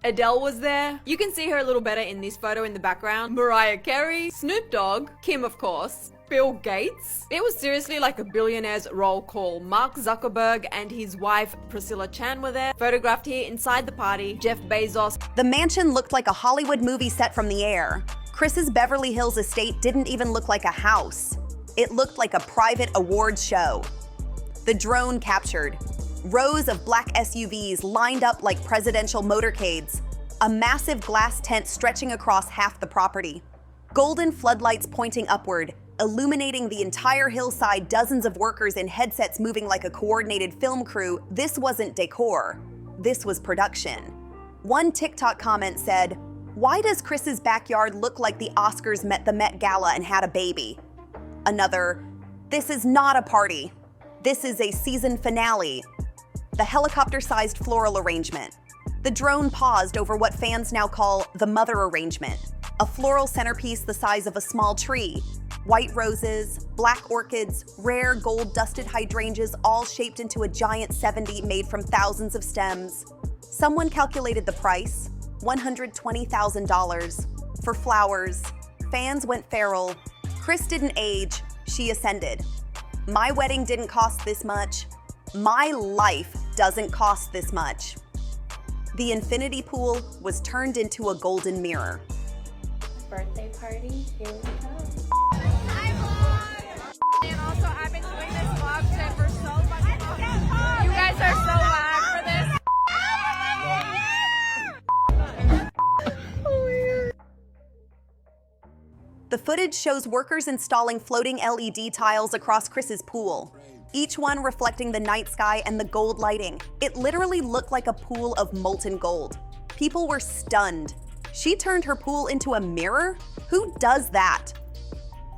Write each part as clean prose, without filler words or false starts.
Adele was there. You can see her a little better in this photo in the background. Mariah Carey, Snoop Dogg, Kim of course, Bill Gates. It was seriously like a billionaire's roll call. Mark Zuckerberg and his wife Priscilla Chan were there. Photographed here inside the party, Jeff Bezos. The mansion looked like a Hollywood movie set from the air. Kris's Beverly Hills estate didn't even look like a house. It looked like a private awards show. The drone captured rows of black SUVs lined up like presidential motorcades, a massive glass tent stretching across half the property, golden floodlights pointing upward, illuminating the entire hillside, dozens of workers in headsets moving like a coordinated film crew. This wasn't decor, this was production. One TikTok comment said, "Why does Kris's backyard look like the Oscars met the Met Gala and had a baby?" Another, "This is not a party. This is a season finale." The helicopter-sized floral arrangement. The drone paused over what fans now call the mother arrangement, a floral centerpiece the size of a small tree. White roses, black orchids, rare gold-dusted hydrangeas, all shaped into a giant 70 made from thousands of stems. Someone calculated the price, $120,000. For flowers, fans went feral. Kris didn't age, she ascended. My wedding didn't cost this much. My life doesn't cost this much. The infinity pool was turned into a golden mirror. Birthday party, here we come. And also, I've been doing this vlog shit for so fucking long. You guys are so loud for this. The footage shows workers installing floating LED tiles across Kris's pool, each one reflecting the night sky and the gold lighting. It literally looked like a pool of molten gold. People were stunned. She turned her pool into a mirror? Who does that?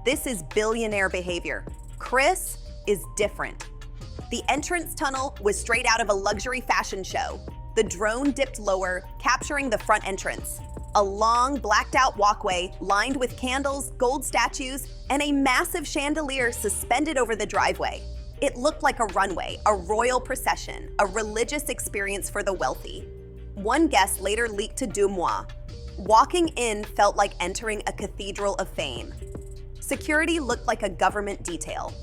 This is billionaire behavior. Kris is different. The entrance tunnel was straight out of a luxury fashion show. The drone dipped lower, capturing the front entrance. A long, blacked-out walkway lined with candles, gold statues, and a massive chandelier suspended over the driveway. It looked like a runway, a royal procession, a religious experience for the wealthy. One guest later leaked to Deux Moi. Walking in felt like entering a cathedral of fame. Security looked like a government detail.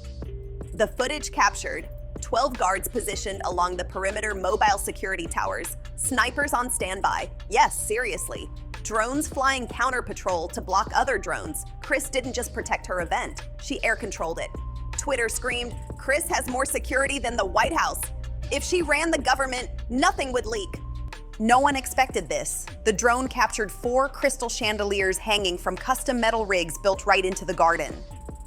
The footage captured 12 guards positioned along the perimeter mobile security towers, snipers on standby. Yes, seriously. Drones flying counter patrol to block other drones. Kris didn't just protect her event, she air controlled it. Twitter screamed, "Kris has more security than the White House. If she ran the government, nothing would leak." No one expected this. The drone captured 4 crystal chandeliers hanging from custom metal rigs built right into the garden.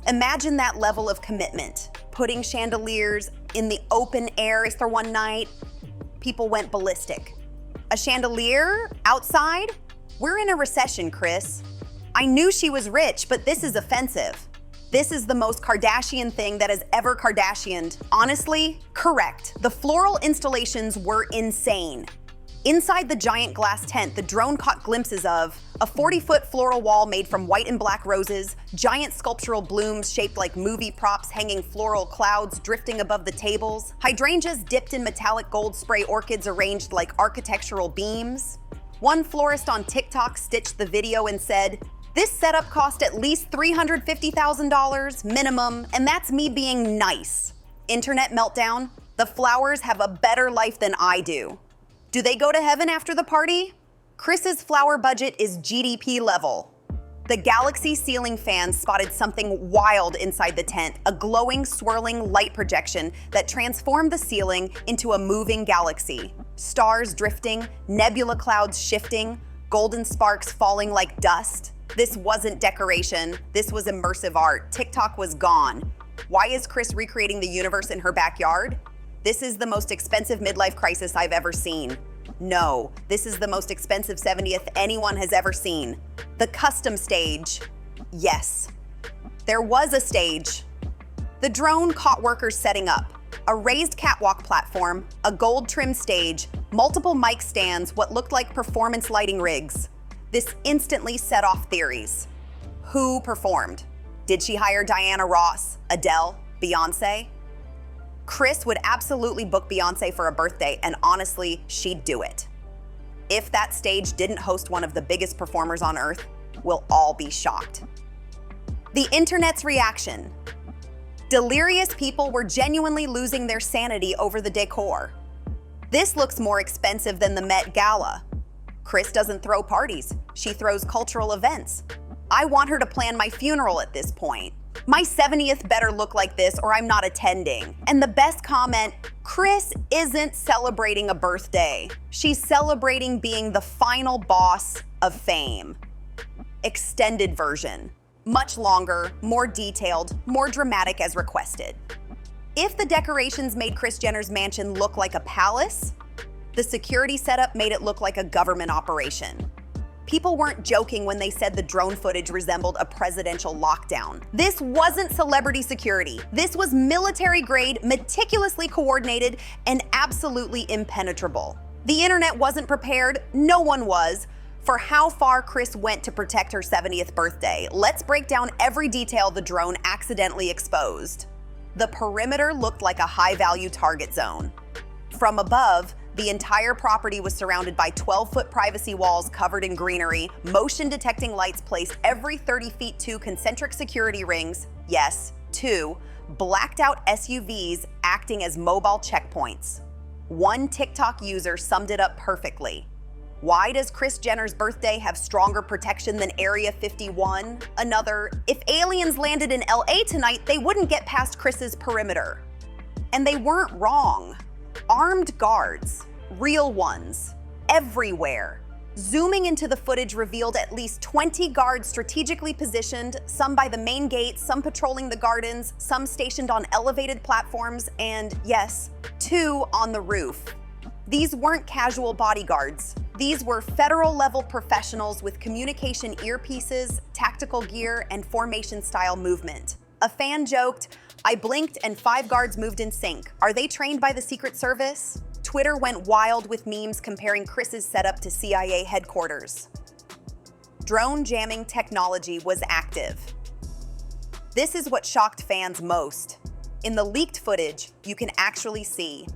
Imagine that level of commitment. Putting chandeliers in the open air for one night. People went ballistic. A chandelier? Outside? We're in a recession, Kris. I knew she was rich, but this is offensive. This is the most Kardashian thing that has ever Kardashianed. Honestly, correct. The floral installations were insane. Inside the giant glass tent, the drone caught glimpses of a 40-foot floral wall made from white and black roses, giant sculptural blooms shaped like movie props hanging floral clouds drifting above the tables, hydrangeas dipped in metallic gold spray orchids arranged like architectural beams. One florist on TikTok stitched the video and said, "This setup cost at least $350,000 minimum, and that's me being nice." Internet meltdown, the flowers have a better life than I do. Do they go to heaven after the party? Kris's flower budget is GDP level. The Galaxy ceiling fans spotted something wild inside the tent, a glowing, swirling light projection that transformed the ceiling into a moving galaxy. Stars drifting, nebula clouds shifting, golden sparks falling like dust. This wasn't decoration, this was immersive art. TikTok was gone. Why is Kris recreating the universe in her backyard? This is the most expensive midlife crisis I've ever seen. No, this is the most expensive 70th anyone has ever seen. The custom stage. Yes, there was a stage. The drone caught workers setting up. A raised catwalk platform, a gold-trimmed stage, multiple mic stands, what looked like performance lighting rigs. This instantly set off theories. Who performed? Did she hire Diana Ross, Adele, Beyonce? Kris would absolutely book Beyonce for a birthday, and honestly, she'd do it. if that stage didn't host one of the biggest performers on earth, we'll all be shocked. The internet's reaction. Delirious people were genuinely losing their sanity over the decor. This looks more expensive than the Met Gala. Kris doesn't throw parties, she throws cultural events. I want her to plan my funeral at this point. My 70th better look like this or I'm not attending. And the best comment, Kris isn't celebrating a birthday. She's celebrating being the final boss of fame. Extended version. Much longer, more detailed, more dramatic as requested. If the decorations made Kris Jenner's mansion look like a palace, the security setup made it look like a government operation. People weren't joking when they said the drone footage resembled a presidential lockdown. This wasn't celebrity security. This was military grade, meticulously coordinated, and absolutely impenetrable. The internet wasn't prepared, no one was, for how far Kris went to protect her 70th birthday. Let's break down every detail the drone accidentally exposed. The perimeter looked like a high-value target zone. From above, the entire property was surrounded by 12-foot privacy walls covered in greenery, motion-detecting lights placed every 30 feet, 2 concentric security rings, yes, 2, blacked-out SUVs acting as mobile checkpoints. One TikTok user summed it up perfectly. Why does Kris Jenner's birthday have stronger protection than Area 51? Another, if aliens landed in LA tonight, they wouldn't get past Kris's perimeter. And they weren't wrong. Armed guards, real ones, everywhere. Zooming into the footage revealed at least 20 guards strategically positioned, some by the main gate, some patrolling the gardens, some stationed on elevated platforms, and yes, 2 on the roof. These weren't casual bodyguards. These were federal-level professionals with communication earpieces, tactical gear, and formation-style movement. A fan joked, "I blinked and 5 guards moved in sync. Are they trained by the Secret Service?" Twitter went wild with memes comparing Kris's setup to CIA headquarters. Drone jamming technology was active. This is what shocked fans most. In the leaked footage, you can actually see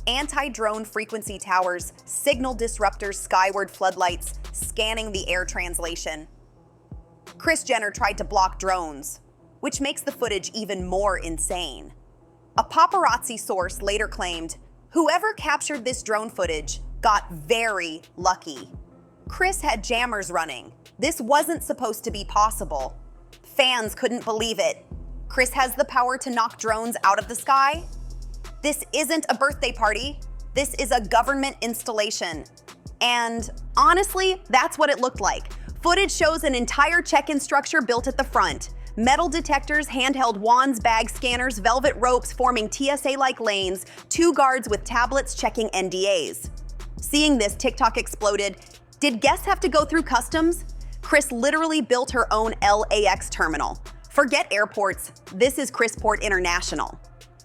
anti-drone frequency towers, signal disruptors, skyward floodlights, scanning the air translation. Kris Jenner tried to block drones, which makes the footage even more insane. A paparazzi source later claimed, "Whoever captured this drone footage got very lucky." Kris had jammers running. This wasn't supposed to be possible. Fans couldn't believe it. Kris has the power to knock drones out of the sky? This isn't a birthday party. This is a government installation. And honestly, that's what it looked like. Footage shows an entire check-in structure built at the front. Metal detectors, handheld wands, bag scanners, velvet ropes forming TSA-like lanes, 2 guards with tablets checking NDAs. Seeing this, TikTok exploded. Did guests have to go through customs? Kris literally built her own LAX terminal. Forget airports, this is Krisport International.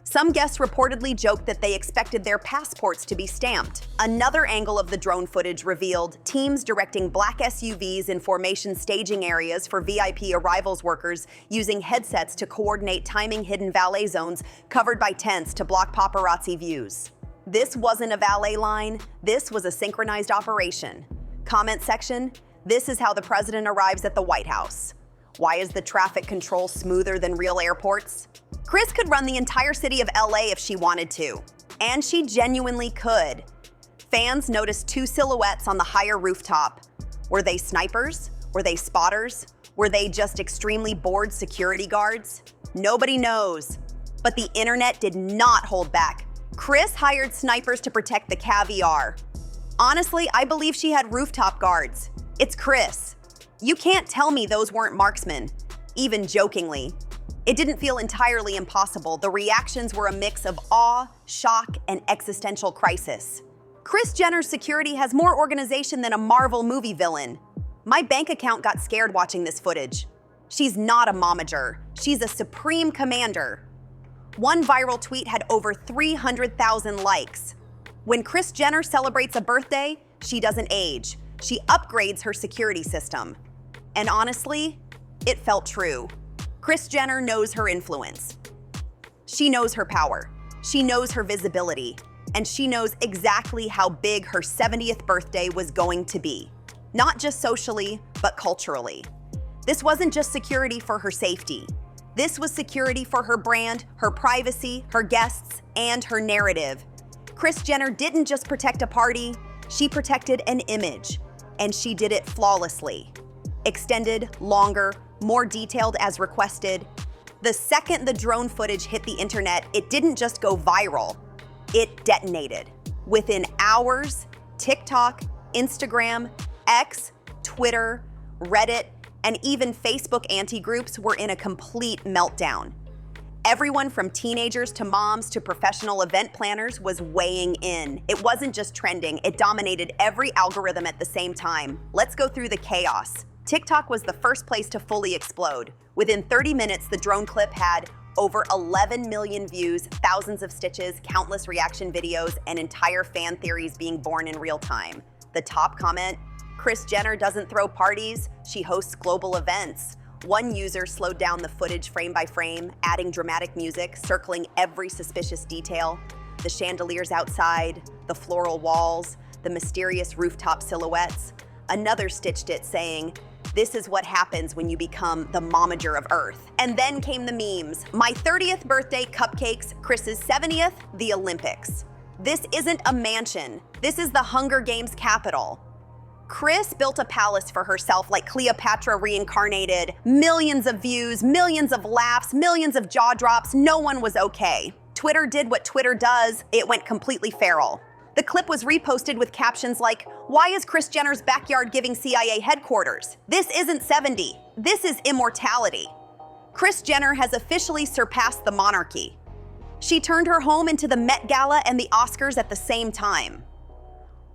Some guests reportedly joked that they expected their passports to be stamped. Another angle of the drone footage revealed teams directing black SUVs in formation staging areas for VIP arrivals workers using headsets to coordinate timing hidden valet zones covered by tents to block paparazzi views. This wasn't a valet line, this was a synchronized operation. Comment section, this is how the president arrives at the White House. Why is the traffic control smoother than real airports? Kris could run the entire city of LA if she wanted to. And she genuinely could. Fans noticed 2 silhouettes on the higher rooftop. Were they snipers? Were they spotters? Were they just extremely bored security guards? Nobody knows. But the internet did not hold back. Kris hired snipers to protect the caviar. Honestly, I believe she had rooftop guards. It's Kris. You can't tell me those weren't marksmen, even jokingly. It didn't feel entirely impossible. The reactions were a mix of awe, shock, and existential crisis. Kris Jenner's security has more organization than a Marvel movie villain. My bank account got scared watching this footage. She's not a momager. She's a supreme commander. One viral tweet had over 300,000 likes. When Kris Jenner celebrates a birthday, she doesn't age. She upgrades her security system. And honestly, it felt true. Kris Jenner knows her influence. She knows her power. She knows her visibility. and she knows exactly how big her 70th birthday was going to be. Not just socially, but culturally. This wasn't just security for her safety. This was security for her brand, her privacy, her guests, and her narrative. Kris Jenner didn't just protect a party, she protected an image, and she did it flawlessly. Extended, longer, more detailed as requested. The second the drone footage hit the internet, it didn't just go viral, it detonated. Within hours, TikTok, Instagram, X, Twitter, Reddit, and even Facebook anti-groups were in a complete meltdown. Everyone from teenagers to moms to professional event planners was weighing in. It wasn't just trending, it dominated every algorithm at the same time. Let's go through the chaos. TikTok was the first place to fully explode. Within 30 minutes, the drone clip had over 11 million views, thousands of stitches, countless reaction videos, and entire fan theories being born in real time. The top comment, Kris Jenner doesn't throw parties, she hosts global events. One user slowed down the footage frame by frame, adding dramatic music, circling every suspicious detail. The chandeliers outside, the floral walls, the mysterious rooftop silhouettes. Another stitched it saying, "This is what happens when you become the momager of Earth." And then came the memes. My 30th birthday cupcakes, Kris's 70th, the Olympics. This isn't a mansion. This is the Hunger Games capital. Kris built a palace for herself like Cleopatra reincarnated. Millions of views, millions of laughs, millions of jaw drops. No one was okay. Twitter did what Twitter does. It went completely feral. The clip was reposted with captions like, "Why is Kris Jenner's backyard giving CIA headquarters? This isn't 70. This is immortality." Kris Jenner has officially surpassed the monarchy. She turned her home into the Met Gala and the Oscars at the same time.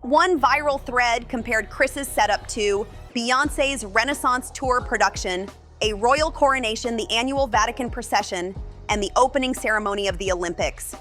One viral thread compared Kris's setup to Beyoncé's Renaissance Tour production, a royal coronation, the annual Vatican procession, and the opening ceremony of the Olympics.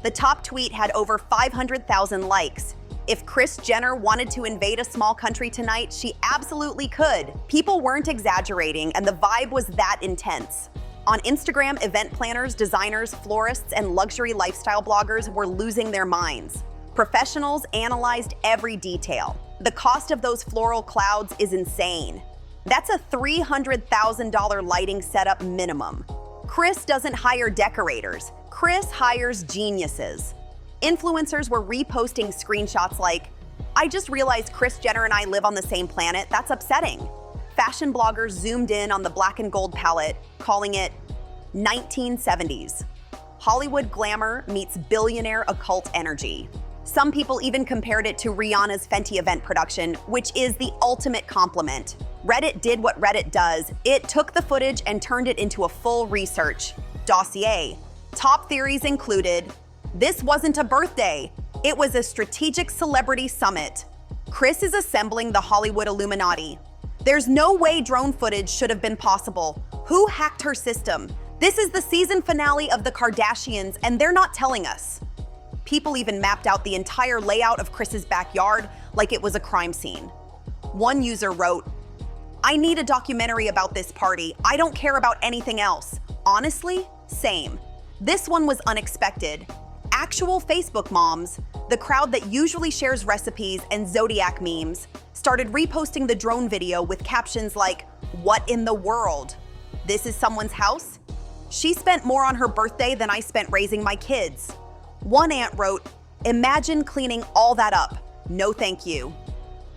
The top tweet had over 500,000 likes. If Kris Jenner wanted to invade a small country tonight, she absolutely could. People weren't exaggerating, and the vibe was that intense. On Instagram, event planners, designers, florists, and luxury lifestyle bloggers were losing their minds. Professionals analyzed every detail. The cost of those floral clouds is insane. That's a $300,000 lighting setup minimum. Kris doesn't hire decorators. Kris hires geniuses. Influencers were reposting screenshots like, "I just realized Kris Jenner and I live on the same planet. That's upsetting." Fashion bloggers zoomed in on the black and gold palette, calling it 1970s. Hollywood glamour meets billionaire occult energy. Some people even compared it to Rihanna's Fenty event production, which is the ultimate compliment. Reddit did what Reddit does. It took the footage and turned it into a full research dossier. Top theories included, this wasn't a birthday, it was a strategic celebrity summit. Kris is assembling the Hollywood Illuminati. There's no way drone footage should have been possible. Who hacked her system? This is the season finale of the Kardashians, and they're not telling us. People even mapped out the entire layout of Kris's backyard like it was a crime scene. One user wrote, "I need a documentary about this party. I don't care about anything else." Honestly, same. This one was unexpected. Actual Facebook moms, the crowd that usually shares recipes and Zodiac memes, started reposting the drone video with captions like, "What in the world? This is someone's house? She spent more on her birthday than I spent raising my kids." One aunt wrote, "Imagine cleaning all that up. No thank you."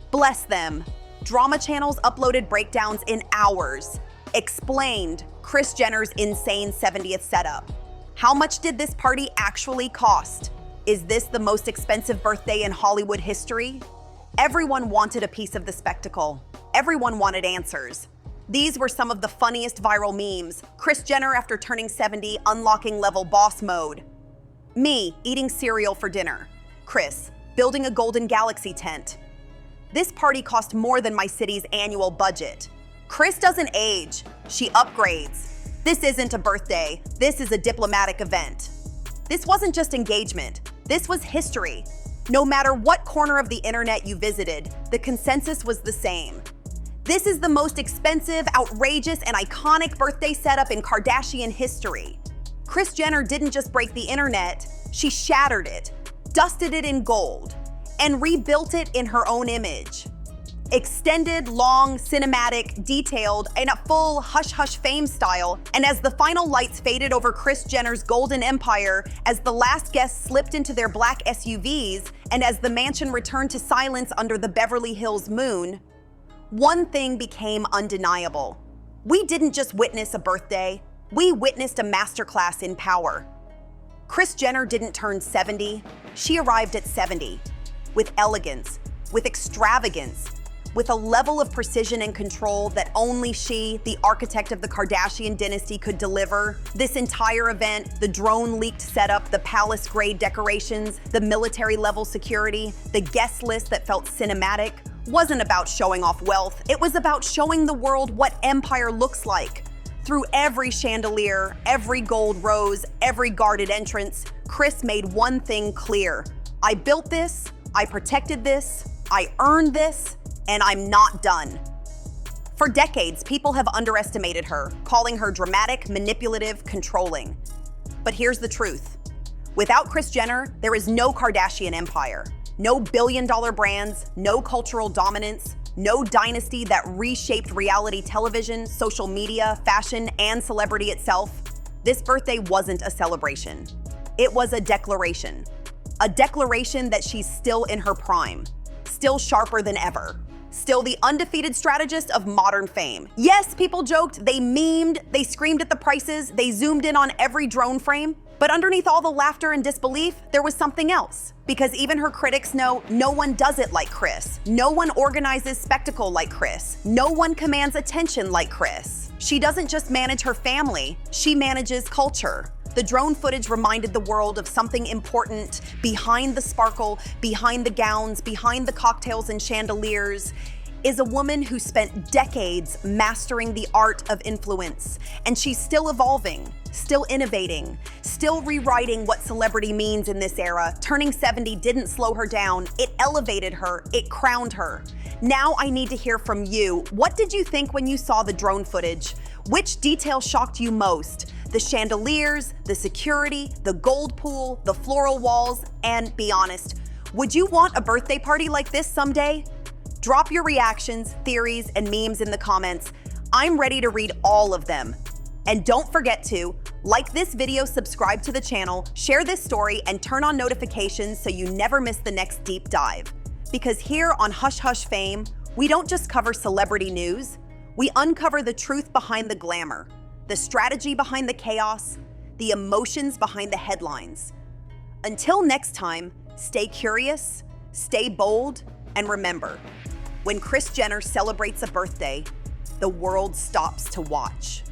Bless them. Drama channels uploaded breakdowns in hours. Explained Kris Jenner's insane 70th setup. How much did this party actually cost? Is this the most expensive birthday in Hollywood history? Everyone wanted a piece of the spectacle. Everyone wanted answers. These were some of the funniest viral memes. Kris Jenner after turning 70, unlocking level boss mode. Me, eating cereal for dinner. Kris, building a golden galaxy tent. This party cost more than my city's annual budget. Kris doesn't age, she upgrades. This isn't a birthday, this is a diplomatic event. This wasn't just engagement, this was history. No matter what corner of the internet you visited, the consensus was the same. This is the most expensive, outrageous, and iconic birthday setup in Kardashian history. Kris Jenner didn't just break the internet, she shattered it. dusted it in gold, and rebuilt it in her own image. Extended, long, cinematic, detailed, in a full hush-hush fame style, and as the final lights faded over Kris Jenner's golden empire, as the last guests slipped into their black SUVs, and as the mansion returned to silence under the Beverly Hills moon, one thing became undeniable. We didn't just witness a birthday, we witnessed a masterclass in power. Kris Jenner didn't turn 70, she arrived at 70, with elegance, with extravagance, with a level of precision and control that only she, the architect of the Kardashian dynasty, could deliver. This entire event, the drone-leaked setup, the palace-grade decorations, the military-level security, the guest list that felt cinematic, wasn't about showing off wealth. It was about showing the world what empire looks like. Through every chandelier, every gold rose, every guarded entrance, Kris made one thing clear. I built this, I protected this, I earned this, and I'm not done. For decades, people have underestimated her, calling her dramatic, manipulative, controlling. But here's the truth. Without Kris Jenner, there is no Kardashian empire, no billion-dollar brands, no cultural dominance, no dynasty that reshaped reality television, social media, fashion, and celebrity itself. This birthday wasn't a celebration. It was a declaration. A declaration that she's still in her prime, still sharper than ever, still the undefeated strategist of modern fame. Yes, people joked, they memed, they screamed at the prices, they zoomed in on every drone frame, but underneath all the laughter and disbelief, there was something else. Because even her critics know no one does it like Kris. No one organizes spectacle like Kris. No one commands attention like Kris. She doesn't just manage her family, she manages culture. The drone footage reminded the world of something important behind the sparkle, behind the gowns, behind the cocktails and chandeliers, is a woman who spent decades mastering the art of influence. And she's still evolving, still innovating, still rewriting what celebrity means in this era. Turning 70 didn't slow her down, it elevated her, it crowned her. Now I need to hear from you. What did you think when you saw the drone footage? Which detail shocked you most? The chandeliers, the security, the gold pool, the floral walls, and be honest, would you want a birthday party like this someday? Drop your reactions, theories, and memes in the comments. I'm ready to read all of them. And don't forget to like this video, subscribe to the channel, share this story, and turn on notifications so you never miss the next deep dive. Because here on Hush Hush Fame, we don't just cover celebrity news, we uncover the truth behind the glamour, the strategy behind the chaos, the emotions behind the headlines. Until next time, stay curious, stay bold, and remember, when Kris Jenner celebrates a birthday, the world stops to watch.